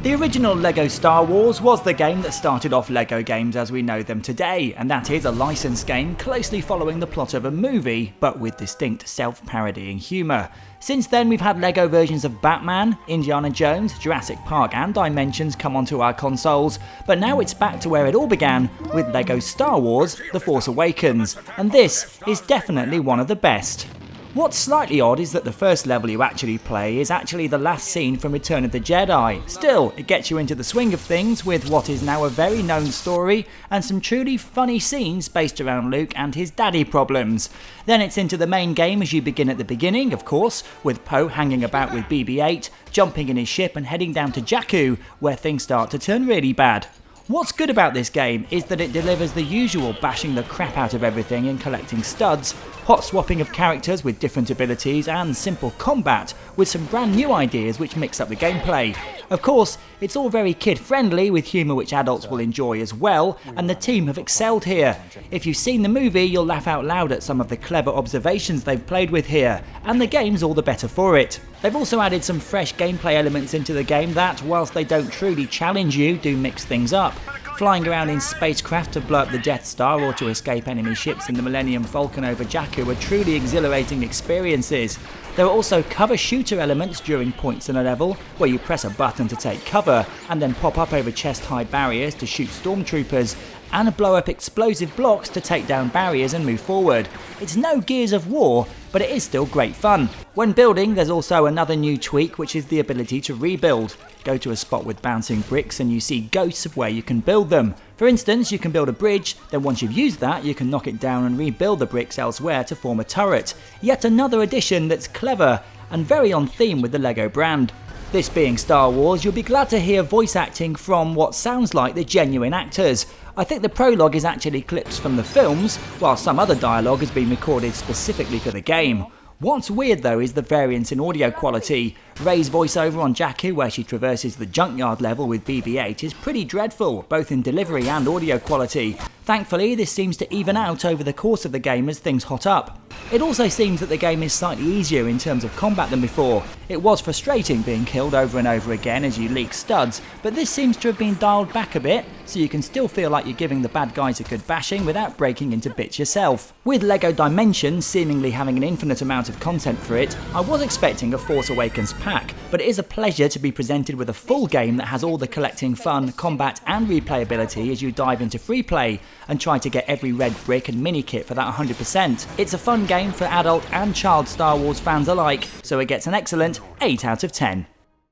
The original LEGO Star Wars was the game that started off LEGO games as we know them today, and that is a licensed game closely following the plot of a movie, but with distinct self-parodying humour. Since then we've had LEGO versions of Batman, Indiana Jones, Jurassic Park and Dimensions come onto our consoles, but now it's back to where it all began with LEGO Star Wars The Force Awakens, and this is definitely one of the best. What's slightly odd is that the first level you actually play is actually the last scene from Return of the Jedi. Still, it gets you into the swing of things with what is now a very known story and some truly funny scenes based around Luke and his daddy problems. Then it's into the main game as you begin at the beginning, of course, with Poe hanging about with BB-8, jumping in his ship and heading down to Jakku, where things start to turn really bad. What's good about this game is that it delivers the usual bashing the crap out of everything and collecting studs, hot swapping of characters with different abilities and simple combat with some brand new ideas which mix up the gameplay. Of course, it's all very kid friendly with humour which adults will enjoy as well, and the team have excelled here. If you've seen the movie you'll laugh out loud at some of the clever observations they've played with here, and the game's all the better for it. They've also added some fresh gameplay elements into the game that, whilst they don't truly challenge you, do mix things up. Flying around in spacecraft to blow up the Death Star or to escape enemy ships in the Millennium Falcon over Jakku are truly exhilarating experiences. There are also cover shooter elements during points in a level, where you press a button to take cover and then pop up over chest-high barriers to shoot stormtroopers, and blow up explosive blocks to take down barriers and move forward. It's no Gears of War, but it is still great fun. When building, there's also another new tweak, which is the ability to rebuild. Go to a spot with bouncing bricks and you see ghosts of where you can build them. For instance, you can build a bridge, then once you've used that you can knock it down and rebuild the bricks elsewhere to form a turret. Yet another addition that's clever and very on theme with the LEGO brand. This being Star Wars, you'll be glad to hear voice acting from what sounds like the genuine actors. I think the prologue is actually clips from the films, while some other dialogue has been recorded specifically for the game. What's weird though is the variance in audio quality. Rey's voiceover on Jakku, where she traverses the junkyard level with BB-8, is pretty dreadful, both in delivery and audio quality. Thankfully, this seems to even out over the course of the game as things hot up. It also seems that the game is slightly easier in terms of combat than before. It was frustrating being killed over and over again as you leak studs, but this seems to have been dialed back a bit, so you can still feel like you're giving the bad guys a good bashing without breaking into bits yourself. With LEGO Dimensions seemingly having an infinite amount of content for it, I was expecting a Force Awakens pack, but it is a pleasure to be presented with a full game that has all the collecting fun, combat and replayability as you dive into free play and try to get every red brick and mini kit for that 100%. It's a fun game for adult and child Star Wars fans alike, so it gets an excellent 8 out of 10.